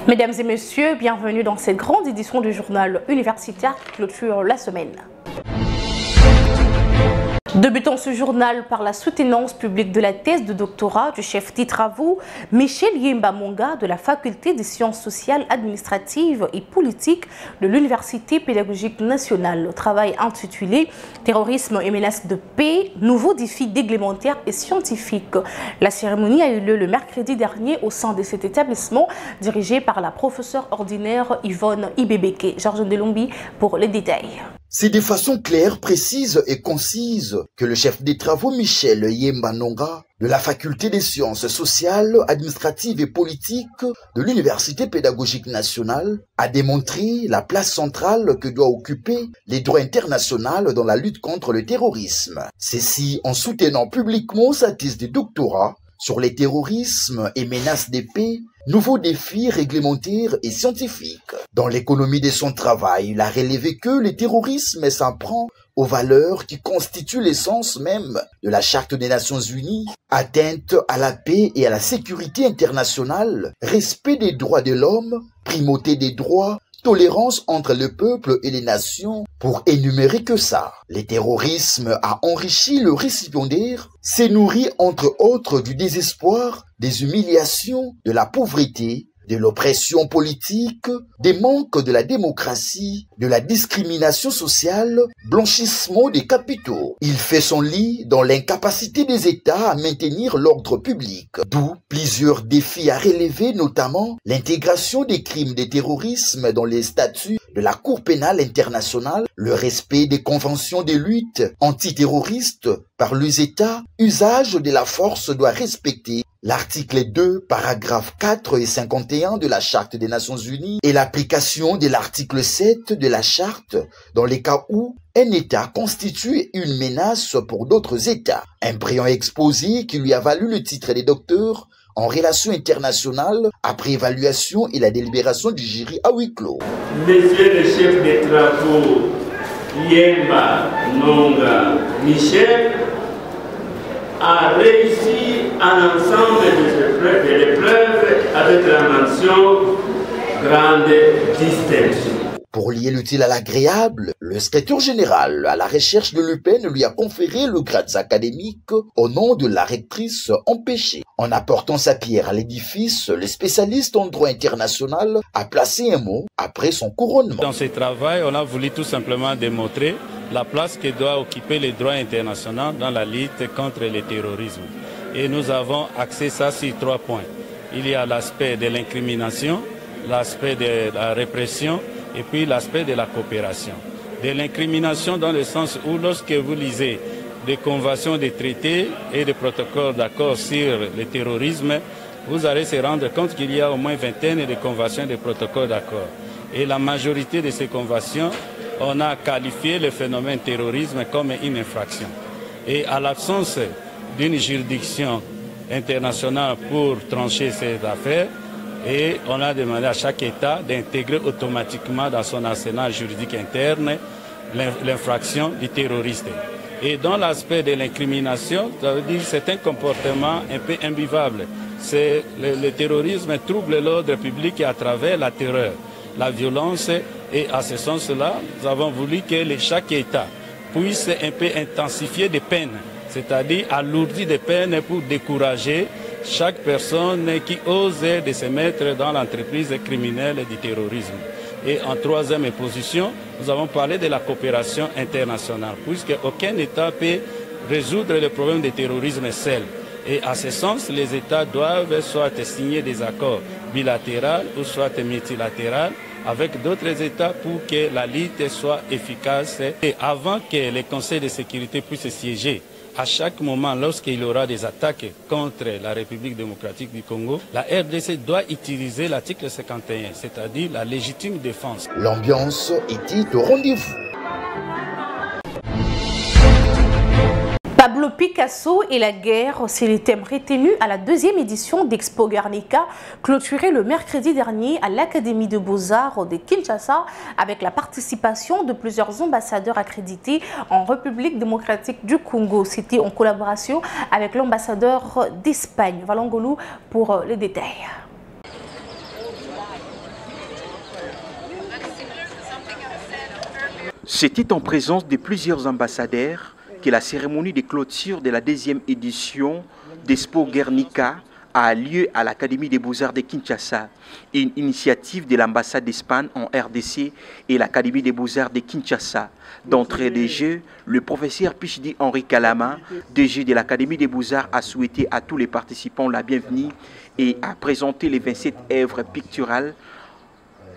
Mesdames et messieurs, bienvenue dans cette grande édition du journal universitaire qui clôture la semaine. Débutons ce journal par la soutenance publique de la thèse de doctorat du chef des travaux Michel Yemba Monga de la faculté des sciences sociales, administratives et politiques de l'Université pédagogique nationale. Le travail intitulé « Terrorisme et menaces de paix, nouveaux défis réglementaires et scientifiques ». La cérémonie a eu lieu le mercredi dernier au sein de cet établissement dirigé par la professeure ordinaire Yvonne Ibebeke. Georges Ndelombi pour les détails. C'est de façon claire, précise et concise que le chef des travaux Michel Yemba Monga de la faculté des sciences sociales, administratives et politiques de l'Université pédagogique nationale a démontré la place centrale que doit occuper les droits internationaux dans la lutte contre le terrorisme. Ceci en soutenant publiquement sa thèse de doctorat sur les terrorismes et menaces de paix, nouveaux défis réglementaires et scientifiques. Dans l'économie de son travail, il a relevé que le terrorisme s'en prend aux valeurs qui constituent l'essence même de la Charte des Nations Unies, atteinte à la paix et à la sécurité internationale, respect des droits de l'homme, primauté des droits, tolérance entre le peuple et les nations, pour énumérer que ça. Le terrorisme a enrichi le récipiendaire, s'est nourri entre autres du désespoir, des humiliations, de la pauvreté, de l'oppression politique, des manques de la démocratie, de la discrimination sociale, blanchissement des capitaux. Il fait son lit dans l'incapacité des États à maintenir l'ordre public, d'où plusieurs défis à relever, notamment l'intégration des crimes de terrorisme dans les statuts de la Cour pénale internationale, le respect des conventions de lutte antiterroriste par les États, usage de la force doit respecter l'article 2, paragraphes 4 et 51 de la Charte des Nations Unies et l'application de l'article 7 de la Charte dans les cas où un État constitue une menace pour d'autres États. Un brillant exposé qui lui a valu le titre de docteur en relations internationales après évaluation et la délibération du jury à huis clos. Monsieur le chef des travaux Yemba Monga Michel a réussi un ensemble de l'épreuve avec la mention grande distinction. Pour lier l'utile à l'agréable, le secrétaire général à la recherche de l'UPN lui a conféré le grade académique au nom de la rectrice empêchée. En apportant sa pierre à l'édifice, le spécialiste en droit international a placé un mot après son couronnement. Dans ce travail, on a voulu tout simplement démontrer la place que doit occuper le droit international dans la lutte contre le terrorisme. Et nous avons axé ça sur 3 points. Il y a l'aspect de l'incrimination, l'aspect de la répression, et puis l'aspect de la coopération. De l'incrimination dans le sens où lorsque vous lisez des conventions, des traités et des protocoles d'accord sur le terrorisme, vous allez se rendre compte qu'il y a au moins 20 de conventions et de protocoles d'accord. Et la majorité de ces conventions, on a qualifié le phénomène terrorisme comme une infraction. Et à l'absence d'une juridiction internationale pour trancher ces affaires, et on a demandé à chaque État d'intégrer automatiquement dans son arsenal juridique interne l'infraction du terroriste. Et dans l'aspect de l'incrimination, ça veut dire que c'est un comportement un peu imbuvable. Le terrorisme trouble l'ordre public à travers la terreur, la violence. Et à ce sens-là, nous avons voulu que chaque État puisse un peu intensifier des peines, c'est-à-dire alourdir des peines pour décourager chaque personne qui ose de se mettre dans l'entreprise criminelle du terrorisme. Et en troisième position, nous avons parlé de la coopération internationale, puisque aucun État peut résoudre le problème du terrorisme seul. Et à ce sens, les États doivent soit signer des accords bilatéraux ou soit multilatéraux avec d'autres États pour que la lutte soit efficace. Et avant que le Conseil de sécurité puisse siéger, à chaque moment, lorsqu'il y aura des attaques contre la République démocratique du Congo, la RDC doit utiliser l'article 51, c'est-à-dire la légitime défense. L'ambiance était au rendez-vous. Pablo Picasso et la guerre, c'est le thème retenu à la 2e édition d'Expo Guernica, clôturée le mercredi dernier à l'Académie de Beaux-Arts de Kinshasa, avec la participation de plusieurs ambassadeurs accrédités en République démocratique du Congo. C'était en collaboration avec l'ambassadeur d'Espagne, Valangolou, pour les détails. C'était en présence de plusieurs ambassadeurs que la cérémonie de clôture de la 2e édition d'Expo Guernica a lieu à l'Académie des Beaux-Arts de Kinshasa, une initiative de l'ambassade d'Espagne en RDC et l'Académie des Beaux-Arts de Kinshasa. D'entrée des Jeux, le professeur Pichdi Henri Kalama, DG de l'Académie des Beaux-Arts, a souhaité à tous les participants la bienvenue et a présenté les 27 œuvres picturales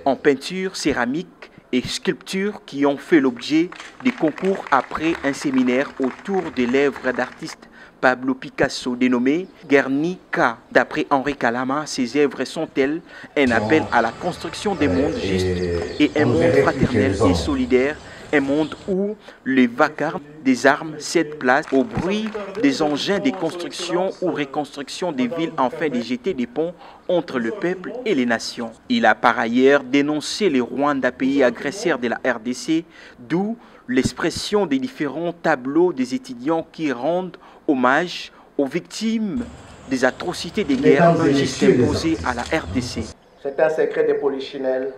en peinture, céramique et sculpture qui ont fait l'objet des concours après un séminaire autour de l'œuvre d'artiste Pablo Picasso dénommé Guernica. D'après Henri Kalama, ces œuvres sont-elles un appel à la construction des mondes justes et un monde fraternel et solidaire, un monde où les vacarmes des armes cèdent place au bruit des engins de construction ou reconstruction des villes afin de jeter des ponts entre le peuple et les nations. Il a par ailleurs dénoncé le Rwanda, pays agresseur de la RDC, d'où l'expression des différents tableaux des étudiants qui rendent hommage aux victimes des atrocités des guerres juste imposées à la RDC. C'est un secret de polichinelle.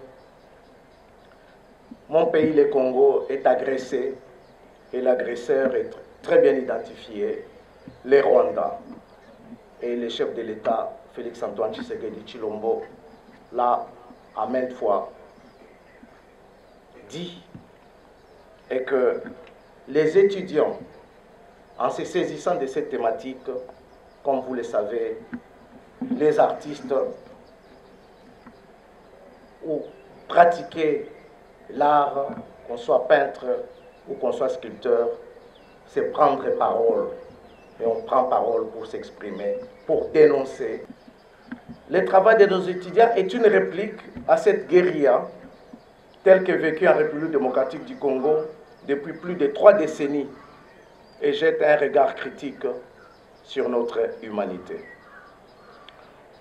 Mon pays, le Congo, est agressé et l'agresseur est très bien identifié, les Rwandais. Et le chef de l'État, Félix-Antoine Tshisekedi Tshilombo, l'a à maintes fois dit, et que les étudiants, en se saisissant de cette thématique, comme vous le savez, les artistes ou pratiquer l'art, qu'on soit peintre ou qu'on soit sculpteur, c'est prendre parole. Et on prend parole pour s'exprimer, pour dénoncer. Le travail de nos étudiants est une réplique à cette guérilla telle que vécue en République démocratique du Congo depuis plus de 3 décennies et jette un regard critique sur notre humanité.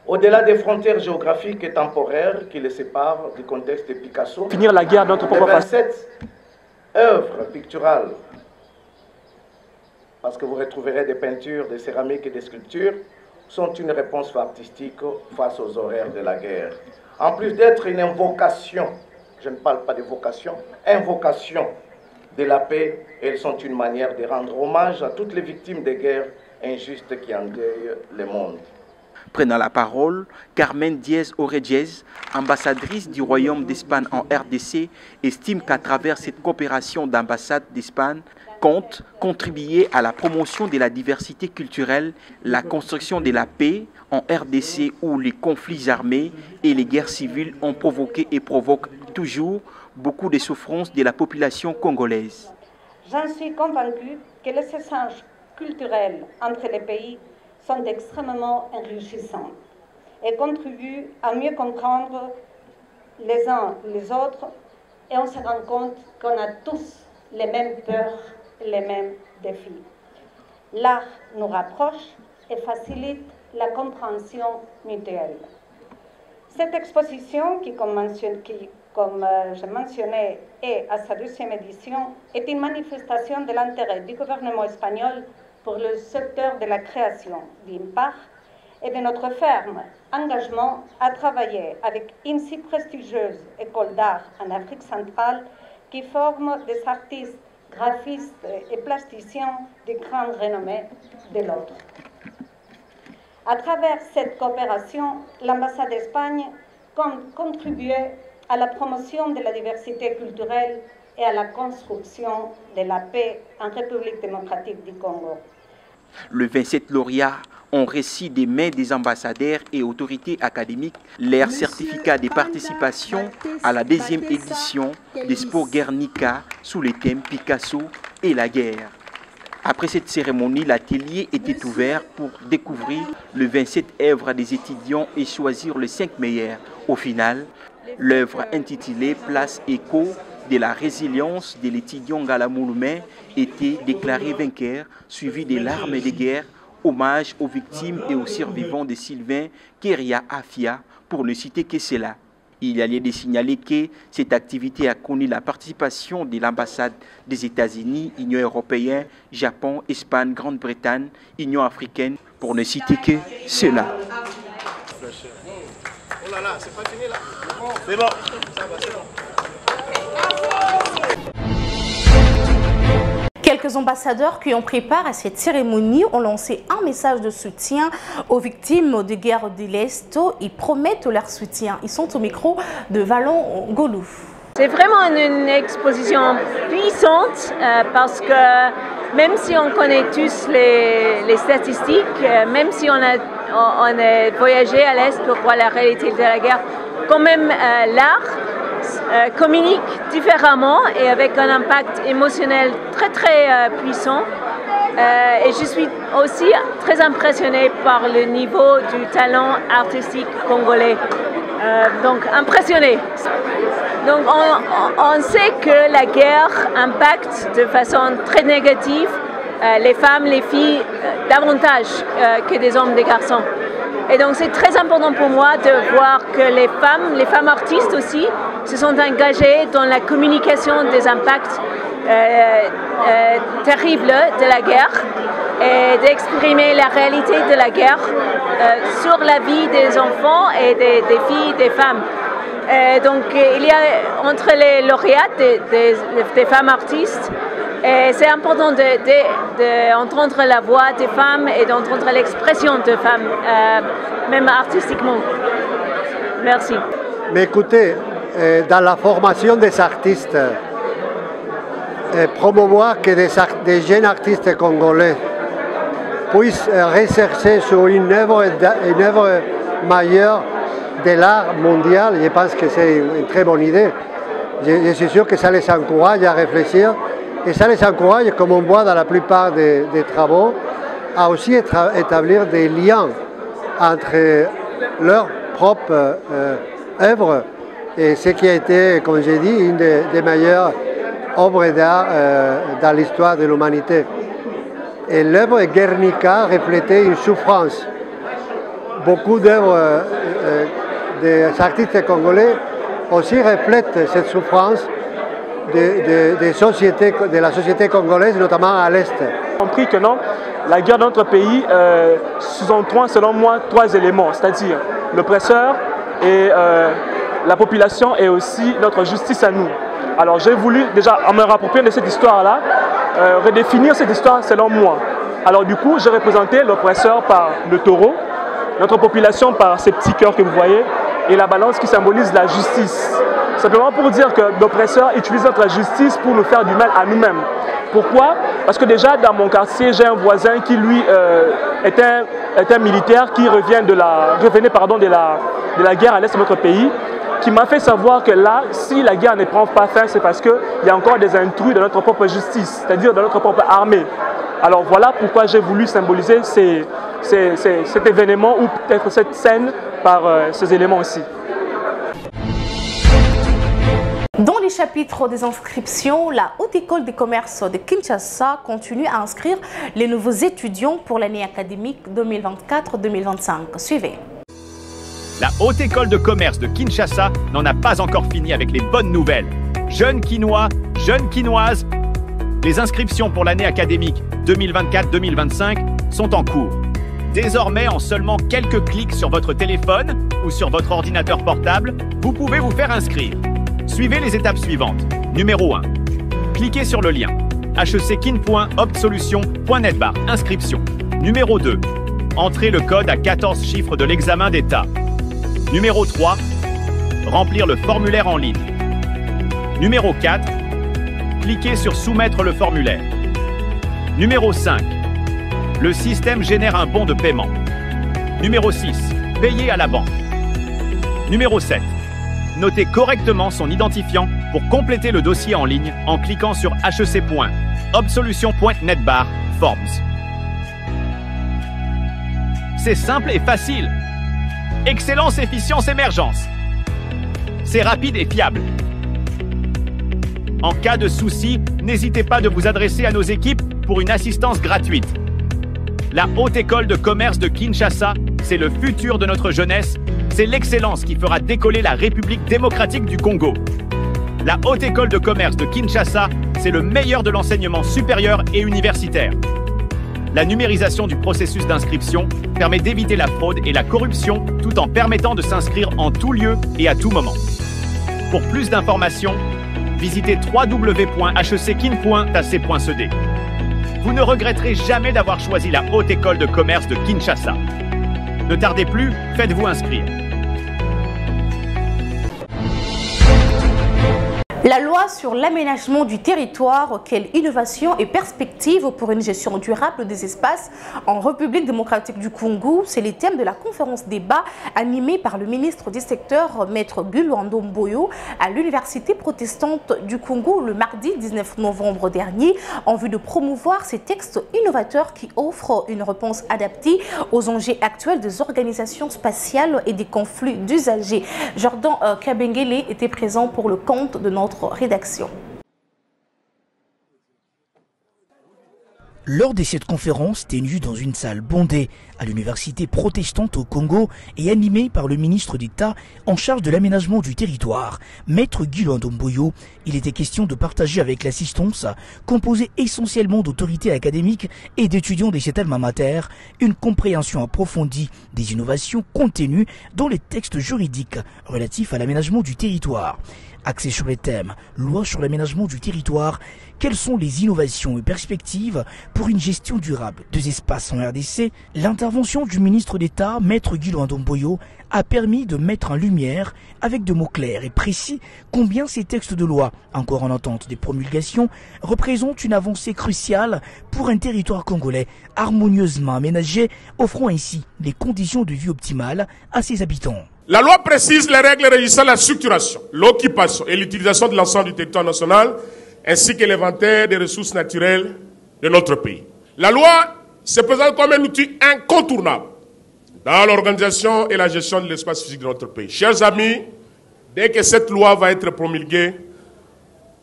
Au-delà des frontières géographiques et temporaires qui les séparent du contexte de Picasso, Finir la guerre dans notre les 27 œuvres picturales, parce que vous retrouverez des peintures, des céramiques et des sculptures, sont une réponse artistique face aux horreurs de la guerre. En plus d'être une invocation, je ne parle pas de vocation, invocation de la paix, elles sont une manière de rendre hommage à toutes les victimes des guerres injustes qui endeuillent le monde. Prenant la parole, Carmen Diez-Orejez, ambassadrice du Royaume d'Espagne en RDC, estime qu'à travers cette coopération d'ambassade d'Espagne, compte contribuer à la promotion de la diversité culturelle, la construction de la paix en RDC où les conflits armés et les guerres civiles ont provoqué et provoquent toujours beaucoup de souffrances de la population congolaise. J'en suis convaincue que les échanges culturels entre les pays sont extrêmement enrichissants et contribuent à mieux comprendre les uns les autres, et on se rend compte qu'on a tous les mêmes peurs, les mêmes défis. L'art nous rapproche et facilite la compréhension mutuelle. Cette exposition, qui, comme je mentionnais, est à sa 2e édition, est une manifestation de l'intérêt du gouvernement espagnol pour le secteur de la création, d'une part, et de notre ferme engagement à travailler avec une si prestigieuse école d'art en Afrique centrale qui forme des artistes, graphistes et plasticiens de grande renommée de l'autre. À travers cette coopération, l'ambassade d'Espagne compte contribuer à la promotion de la diversité culturelle et à la construction de la paix en République démocratique du Congo. Le 27 lauréats ont reçu des mains des ambassadeurs et autorités académiques leur certificat de participation à la 2e édition d'Expo Guernica sous le thème Picasso et la guerre. Après cette cérémonie, l'atelier était ouvert pour découvrir les 27 œuvres des étudiants et choisir les 5 meilleures. Au final, l'œuvre intitulée Place Écho de la résilience de l'étudiant Galamouloumé était déclarée vainqueur, suivi des larmes de guerre, hommage aux victimes et aux survivants de Sylvain Keria Afia, pour ne citer que cela. Il y a lieu de signaler que cette activité a connu la participation de l'ambassade des États-Unis, Union européenne, Japon, Espagne, Grande-Bretagne, Union africaine, pour ne citer que cela. Oh là là, c'est pas fini là. C'est bon. Ça va, c'est bon. Quelques ambassadeurs qui ont pris part à cette cérémonie ont lancé un message de soutien aux victimes de guerre de l'Est. Ils promettent leur soutien. Ils sont au micro de Valon Golou. C'est vraiment une exposition puissante parce que même si on connaît tous les statistiques, même si on a voyagé à l'Est pour voir la réalité de la guerre, quand même l'art communique différemment et avec un impact émotionnel très puissant. Et je suis aussi très impressionnée par le niveau du talent artistique congolais. Donc impressionnée. Donc on sait que la guerre impacte de façon très négative les femmes, les filles, davantage que des hommes, des garçons. Et donc c'est très important pour moi de voir que les femmes artistes aussi, se sont engagées dans la communication des impacts terribles de la guerre et d'exprimer la réalité de la guerre sur la vie des enfants et des filles, des femmes. Donc il y a entre les lauréates des femmes artistes, et c'est important d'entendre la voix des femmes et d'entendre l'expression des femmes, même artistiquement. Merci. Mais écoutez, dans la formation des artistes, promouvoir que des jeunes artistes congolais puissent rechercher sur une œuvre majeure de l'art mondial, je pense que c'est une très bonne idée. Je suis sûr que ça les encourage à réfléchir et ça les encourage, comme on voit dans la plupart des travaux, à aussi établir des liens entre leurs propres œuvres et ce qui a été, comme j'ai dit, une des meilleures œuvres d'art dans l'histoire de l'humanité. Et l'œuvre Guernica reflétait une souffrance. Beaucoup d'œuvres des artistes congolais aussi reflètent cette souffrance de la société congolaise, notamment à l'Est. J'ai compris que non, la guerre dans notre pays sous-entend selon moi 3 éléments, c'est-à-dire l'oppresseur et la population et aussi notre justice à nous. Alors j'ai voulu déjà, en me rappropriant de cette histoire-là, redéfinir cette histoire selon moi. Alors du coup, j'ai représenté l'oppresseur par le taureau, notre population par ces petits cœurs que vous voyez, et la balance qui symbolise la justice. Simplement pour dire que l'oppresseur utilise notre justice pour nous faire du mal à nous-mêmes. Pourquoi? Parce que déjà dans mon quartier, j'ai un voisin qui lui est un militaire qui revenait de la guerre à l'est de notre pays, qui m'a fait savoir que là, si la guerre ne prend pas fin, c'est parce qu'il y a encore des intrus dans notre propre justice, c'est-à-dire dans notre propre armée. Alors voilà pourquoi j'ai voulu symboliser cet événement ou peut-être cette scène par ces éléments aussi. Dans les chapitres des inscriptions, la Haute École de commerce de Kinshasa continue à inscrire les nouveaux étudiants pour l'année académique 2024-2025. Suivez. La Haute École de commerce de Kinshasa n'en a pas encore fini avec les bonnes nouvelles. Jeunes Quinois, jeunes Quinoises, les inscriptions pour l'année académique 2024-2025 sont en cours. Désormais, en seulement quelques clics sur votre téléphone ou sur votre ordinateur portable, vous pouvez vous faire inscrire. Suivez les étapes suivantes. Numéro 1. Cliquez sur le lien heckin.opsolution.net/inscription. Numéro 2. Entrez le code à 14 chiffres de l'examen d'État. Numéro 3. Remplir le formulaire en ligne. Numéro 4. Cliquez sur Soumettre le formulaire. Numéro 5. Le système génère un bon de paiement. Numéro 6. Payer à la banque. Numéro 7. Notez correctement son identifiant pour compléter le dossier en ligne en cliquant sur hec.opsolution.net/forms. C'est simple et facile. Excellence, efficience, émergence. C'est rapide et fiable. En cas de souci, n'hésitez pas de vous adresser à nos équipes pour une assistance gratuite. La Haute École de commerce de Kinshasa, c'est le futur de notre jeunesse. C'est l'excellence qui fera décoller la République démocratique du Congo. La Haute École de commerce de Kinshasa, c'est le meilleur de l'enseignement supérieur et universitaire. La numérisation du processus d'inscription permet d'éviter la fraude et la corruption tout en permettant de s'inscrire en tout lieu et à tout moment. Pour plus d'informations, visitez www.heckin.ac.cd. Vous ne regretterez jamais d'avoir choisi la Haute École de Commerce de Kinshasa. Ne tardez plus, faites-vous inscrire. La loi sur l'aménagement du territoire, quelle innovation et perspective pour une gestion durable des espaces en République démocratique du Congo, c'est le thème de la conférence débat animée par le ministre du secteur, Maître Gulwando Mboyo, à l'Université protestante du Congo le mardi 19 novembre dernier, en vue de promouvoir ces textes innovateurs qui offrent une réponse adaptée aux enjeux actuels des organisations spatiales et des conflits d'usagers. Jordan Kabengele était présent pour le compte de notre rédaction. Lors de cette conférence tenue dans une salle bondée à l'Université protestante au Congo et animée par le ministre d'État en charge de l'aménagement du territoire, Maître Gulwando Mboyo, il était question de partager avec l'assistance, composée essentiellement d'autorités académiques et d'étudiants de cet alma mater, une compréhension approfondie des innovations contenues dans les textes juridiques relatifs à l'aménagement du territoire. Axé sur les thèmes « Loi sur l'aménagement du territoire », quelles sont les innovations et perspectives pour une gestion durable des espaces en RDC? L'intervention du ministre d'État, Maître Gulwando Mboyo, a permis de mettre en lumière, avec de mots clairs et précis, combien ces textes de loi, encore en attente des promulgations, représentent une avancée cruciale pour un territoire congolais harmonieusement aménagé, offrant ainsi les conditions de vie optimales à ses habitants. La loi précise les règles régissant la structuration, l'occupation et l'utilisation de l'ensemble du territoire national, ainsi que l'inventaire des ressources naturelles de notre pays. La loi se présente comme un outil incontournable dans l'organisation et la gestion de l'espace physique de notre pays. Chers amis, dès que cette loi va être promulguée,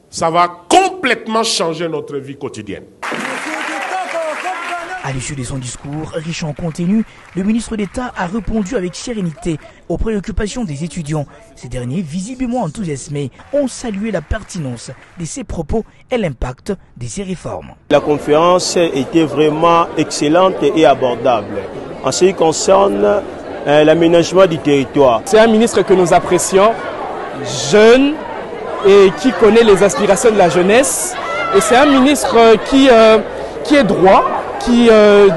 ça va complètement changer notre vie quotidienne. À l'issue de son discours, riche en contenu, le ministre d'État a répondu avec sérénité aux préoccupations des étudiants. Ces derniers, visiblement enthousiasmés, ont salué la pertinence de ses propos et l'impact de ces réformes. La conférence était vraiment excellente et abordable en ce qui concerne l'aménagement du territoire. C'est un ministre que nous apprécions, jeune et qui connaît les aspirations de la jeunesse. Et c'est un ministre qui est droit, qui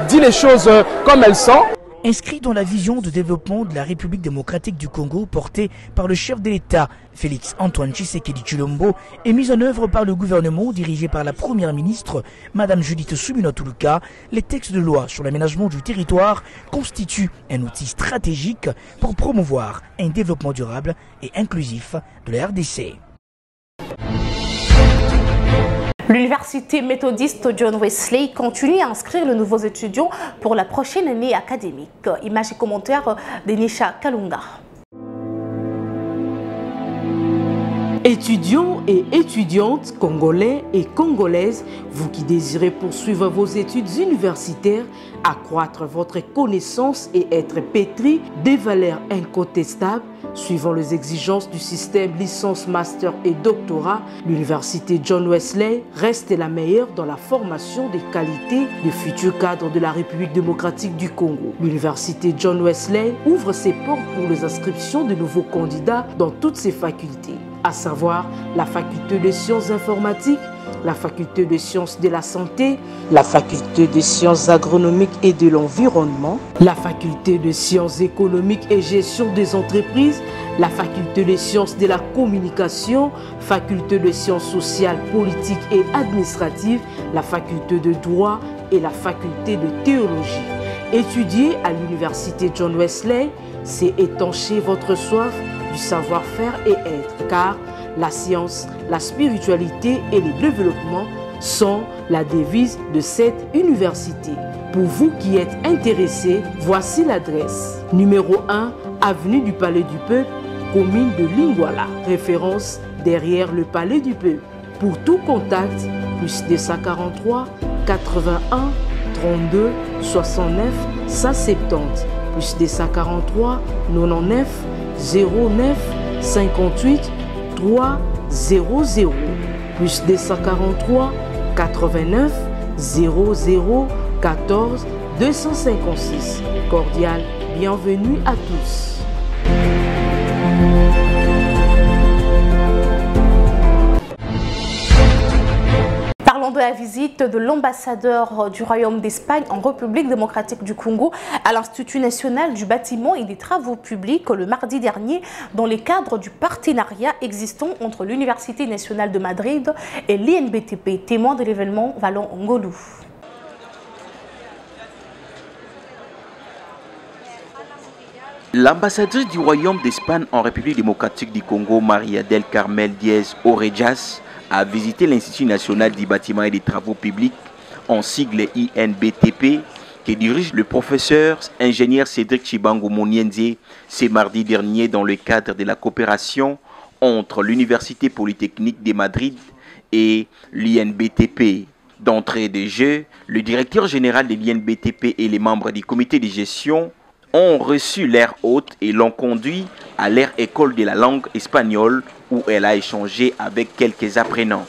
dit les choses comme elles sont. Inscrit dans la vision de développement de la République démocratique du Congo portée par le chef de l'État, Félix Antoine Tshisekedi Tshilombo, et mise en œuvre par le gouvernement dirigé par la première ministre, Madame Judith Suminwa Tuluka, les textes de loi sur l'aménagement du territoire constituent un outil stratégique pour promouvoir un développement durable et inclusif de la RDC. L'université méthodiste John Wesley continue à inscrire de nouveaux étudiants pour la prochaine année académique. Images et commentaires de Nisha Kalunga. Étudiants et étudiantes congolais et congolaises, vous qui désirez poursuivre vos études universitaires, accroître votre connaissance et être pétri des valeurs incontestables, suivant les exigences du système licence, master et doctorat, l'université John Wesley reste la meilleure dans la formation des qualités de futurs cadres de la République démocratique du Congo. L'université John Wesley ouvre ses portes pour les inscriptions de nouveaux candidats dans toutes ses facultés, à savoir la faculté de sciences informatiques, la faculté de sciences de la santé, la faculté de sciences agronomiques et de l'environnement, la faculté de sciences économiques et gestion des entreprises, la faculté de sciences de la communication, faculté de sciences sociales, politiques et administratives, la faculté de droit et la faculté de théologie. Étudier à l'université John Wesley, c'est étancher votre soif du savoir-faire et être, car la science, la spiritualité et le développement sont la devise de cette université. Pour vous qui êtes intéressés, voici l'adresse. Numéro 1, avenue du Palais du Peuple, commune de Lingwala, référence derrière le Palais du Peuple. Pour tout contact, plus 243 81 32 69 170, plus 243 99 09 58 300, plus 243 89 00 14 256. Cordial bienvenue à tous. Parlons de de la visite de l'ambassadeur du Royaume d'Espagne en République démocratique du Congo à l'Institut national du bâtiment et des travaux publics le mardi dernier dans le cadre du partenariat existant entre l'Université nationale de Madrid et l'INBTP. Témoin de l'événement, Valon Ngolou. L'ambassadrice du Royaume d'Espagne en République démocratique du Congo, Maria del Carmel Diez Orejas, a visité l'Institut national du bâtiment et des travaux publics, en sigle INBTP, que dirige le professeur ingénieur Cédric Chibango Monienze ce mardi dernier dans le cadre de la coopération entre l'Université polytechnique de Madrid et l'INBTP. D'entrée de jeu, le directeur général de l'INBTP et les membres du comité de gestion ont reçu l'air hôte et l'ont conduit à leur école de la langue espagnole où elle a échangé avec quelques apprenants.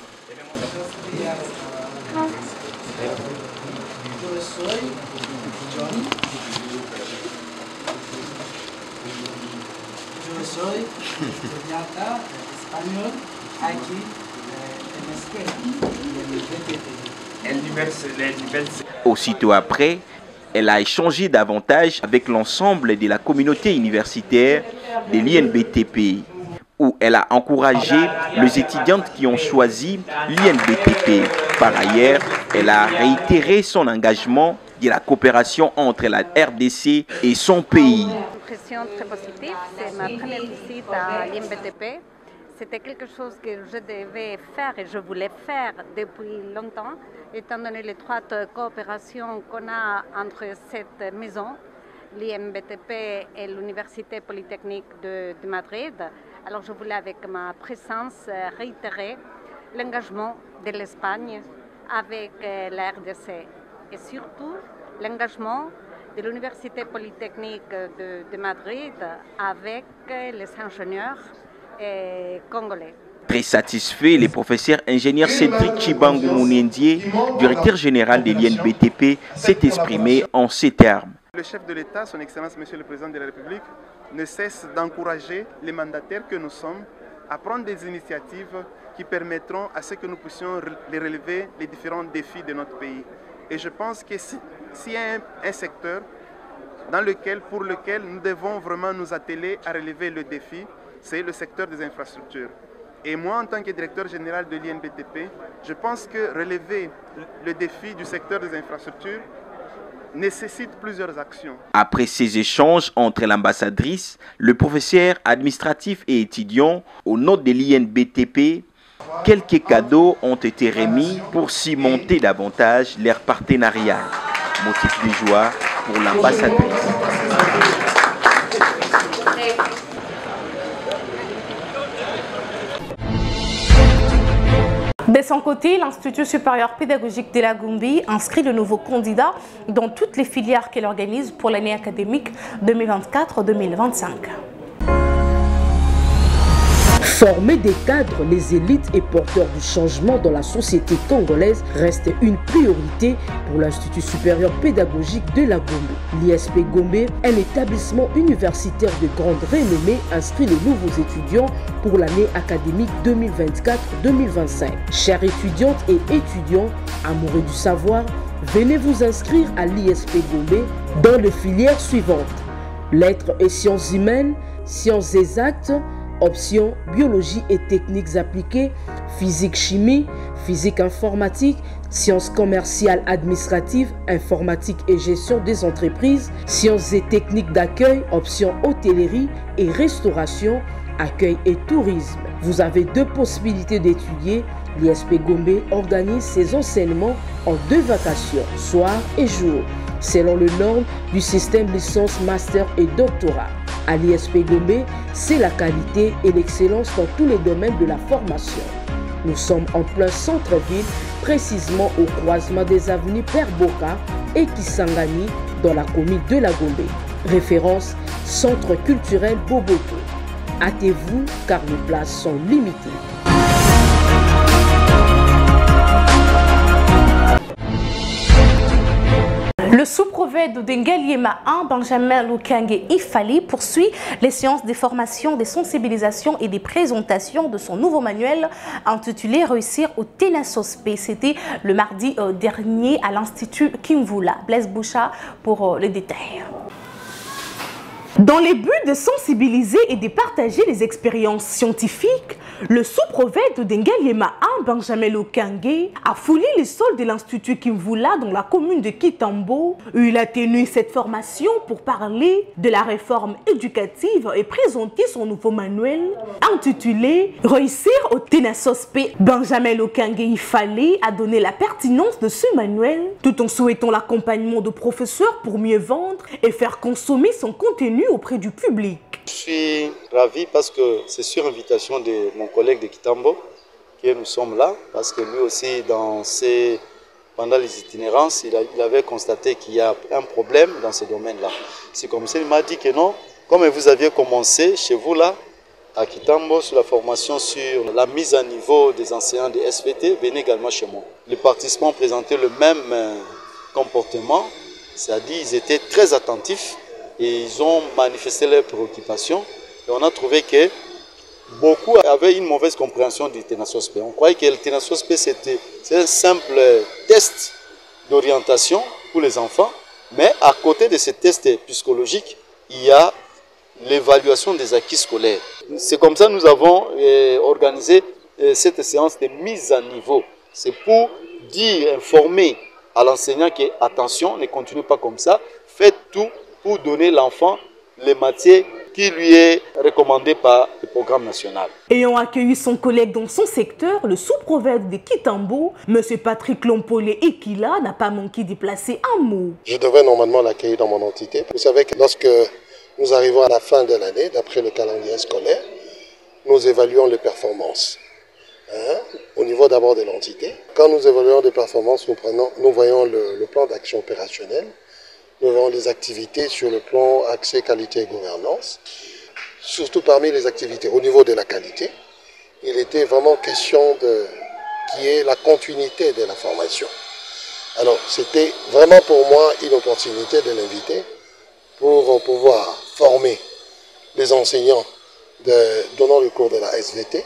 Aussitôt après, elle a échangé davantage avec l'ensemble de la communauté universitaire de l'INBTP, où elle a encouragé les étudiantes qui ont choisi l'INBTP. Par ailleurs, elle a réitéré son engagement de la coopération entre la RDC et son pays. Une impression très positive, c'est ma première visite à l'INBTP. C'était quelque chose que je devais faire et je voulais faire depuis longtemps, étant donné l'étroite coopération qu'on a entre cette maison, l'INBTP et l'Université polytechnique de Madrid. Alors je voulais avec ma présence réitérer l'engagement de l'Espagne avec la RDC et surtout l'engagement de l'Université polytechnique de Madrid avec les ingénieurs congolais. Très satisfait, le professeur ingénieur Cédric Chibango Mouniendier, directeur général de l'INBTP, s'est exprimé en ces termes. Le chef de l'État, son Excellence Monsieur le Président de la République, ne cesse d'encourager les mandataires que nous sommes à prendre des initiatives qui permettront à ce que nous puissions relever les différents défis de notre pays. Et je pense que s'il y a un secteur pour lequel nous devons vraiment nous atteler à relever le défi, c'est le secteur des infrastructures. Et moi, en tant que directeur général de l'INBTP, je pense que relever le défi du secteur des infrastructures nécessite plusieurs actions. Après ces échanges entre l'ambassadrice, le professeur administratif et étudiant au nom de l'INBTP, quelques cadeaux ont été remis pour cimenter davantage leur partenariat. Motif de joie pour l'ambassadrice. De son côté, l'Institut supérieur pédagogique de la Gambie inscrit de nouveaux candidats dans toutes les filières qu'elle organise pour l'année académique 2024-2025. Former des cadres, les élites et porteurs du changement dans la société congolaise reste une priorité pour l'Institut supérieur pédagogique de la Gambie. L'ISP Gombe, un établissement universitaire de grande renommée, inscrit les nouveaux étudiants pour l'année académique 2024-2025. Chères étudiantes et étudiants, amoureux du savoir, venez vous inscrire à l'ISP Gombe dans les filières suivantes: lettres et sciences humaines, sciences exactes, options biologie et techniques appliquées, physique-chimie, physique informatique, sciences commerciales administratives, informatique et gestion des entreprises, sciences et techniques d'accueil, options hôtellerie et restauration, accueil et tourisme. Vous avez deux possibilités d'étudier. L'ISP Gombe organise ses enseignements en 2 vacations, soir et jour, selon les normes du système licence, master et doctorat. À l'ISP Gombe, c'est la qualité et l'excellence dans tous les domaines de la formation. Nous sommes en plein centre-ville, précisément au croisement des avenues Père Boka et Kisangani dans la commune de la Gombe. Référence: Centre culturel Boboto. Hâtez-vous car les places sont limitées. Le sous-province sous-prophète de Ngaliema 1, Benjamin Lukange Ifali, poursuit les séances de formation, des sensibilisations et des présentations de son nouveau manuel intitulé Réussir au Ténasospe. C'était le mardi dernier à l'Institut Kimvula. Blaise Boucha pour les détails. Dans les buts de sensibiliser et de partager les expériences scientifiques, le sous-prophète de Ngaliema 1, Benjamin Lukange, a foulé les sols de l'Institut Kimvula dans la commune de Kitambo, où il a tenu cette formation pour parler de la réforme éducative et présenter son nouveau manuel intitulé Réussir au Ténasospe. Benjamin Lukange Ifali a donné la pertinence de ce manuel, tout en souhaitant l'accompagnement de professeurs pour mieux vendre et faire consommer son contenu auprès du public. Je suis ravi parce que c'est sur invitation de mon collègue de Kitambo que nous sommes là, parce que lui aussi, pendant les itinérances, il avait constaté qu'il y a un problème dans ce domaine-là. C'est comme ça, il m'a dit que non, comme vous aviez commencé chez vous là, à Kitambo, sur la formation sur la mise à niveau des enseignants de SVT, venez également chez moi. Les participants présentaient le même comportement, c'est-à-dire qu'ils étaient très attentifs et ils ont manifesté leurs préoccupations. Et on a trouvé que beaucoup avaient une mauvaise compréhension du Ténasospe. On croyait que le Ténasospe c'était un simple test d'orientation pour les enfants, mais à côté de ce test psychologique, il y a l'évaluation des acquis scolaires. C'est comme ça que nous avons organisé cette séance de mise à niveau. C'est pour dire, informer à l'enseignant que attention, ne continue pas comme ça, faites tout pour donner l'enfant les matières qui lui est recommandé par le programme national. Ayant accueilli son collègue dans son secteur, le sous-prophète de Kitambo, M. Patrick Lompolé Ekila, n'a pas manqué d'y placer un mot. Je devrais normalement l'accueillir dans mon entité. Vous savez que lorsque nous arrivons à la fin de l'année, d'après le calendrier scolaire, nous évaluons les performances. Au niveau d'abord de l'entité. Quand nous évaluons les performances, nous voyons le plan d'action opérationnel. Nous avons les activités sur le plan accès, qualité et gouvernance. Surtout parmi les activités au niveau de la qualité, il était vraiment question qui est la continuité de la formation. Alors c'était vraiment pour moi une opportunité de l'inviter pour pouvoir former les enseignants donnant le cours de la SVT.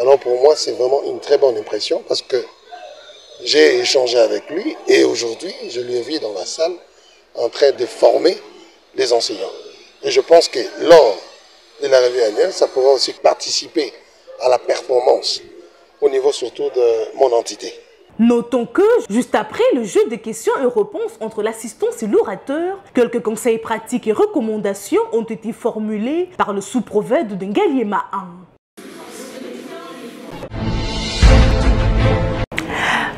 Alors pour moi c'est vraiment une très bonne impression parce que j'ai échangé avec lui et aujourd'hui je lui ai vu dans la salle en train de former les enseignants. Et je pense que lors de la revue annuelle, ça pourra aussi participer à la performance au niveau surtout de mon entité. Notons que, juste après le jeu de questions et réponses entre l'assistance et l'orateur, quelques conseils pratiques et recommandations ont été formulés par le sous-prophète de Ngaliema 1.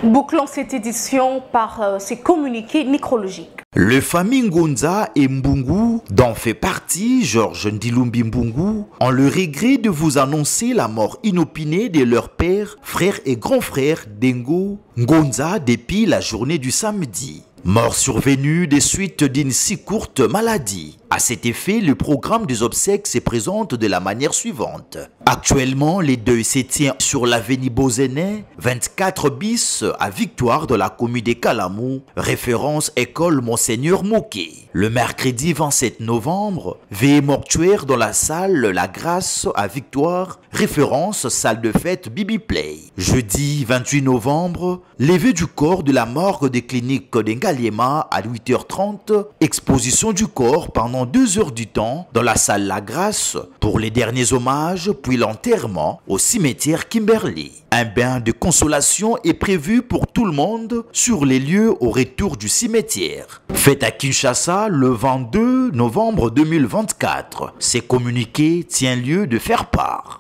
Bouclons cette édition par ces communiqués nécrologiques. Le famille Ngonza et Mbungu, dont fait partie Georges Ndilumbi Mbungu, ont le regret de vous annoncer la mort inopinée de leur père, frère et grand frère Dengo Ngonza depuis la journée du samedi. Mort survenue des suites d'une si courte maladie. À cet effet, le programme des obsèques se présente de la manière suivante. Actuellement, les deuils se tiennent sur l'avenue Bozenet, 24 bis à Victoire de la commune de Kalamou, référence école Monseigneur Moquet. Le mercredi 27 novembre, veillée mortuaire dans la salle La Grâce à Victoire, référence salle de fête Bibi Play. Jeudi 28 novembre, levée du corps de la morgue des cliniques de Ngaliema à 8h30, exposition du corps pendant 2 heures du temps dans la salle La Grâce pour les derniers hommages puis l'enterrement au cimetière Kimberley. Un bain de consolation est prévu pour tout le monde sur les lieux au retour du cimetière. Fête à Kinshasa le 22 novembre 2024. Ces communiqués tient lieu de faire part.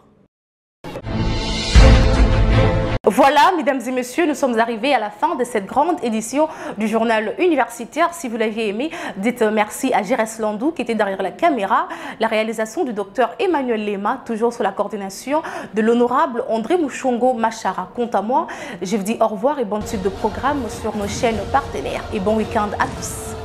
Voilà, mesdames et messieurs, nous sommes arrivés à la fin de cette grande édition du journal universitaire. Si vous l'aviez aimé, dites merci à Gérès Landou qui était derrière la caméra. La réalisation du docteur Emmanuel Lema, toujours sous la coordination de l'honorable André Mouchongo Machara. Quant à moi, je vous dis au revoir et bonne suite de programme sur nos chaînes partenaires. Et bon week-end à tous.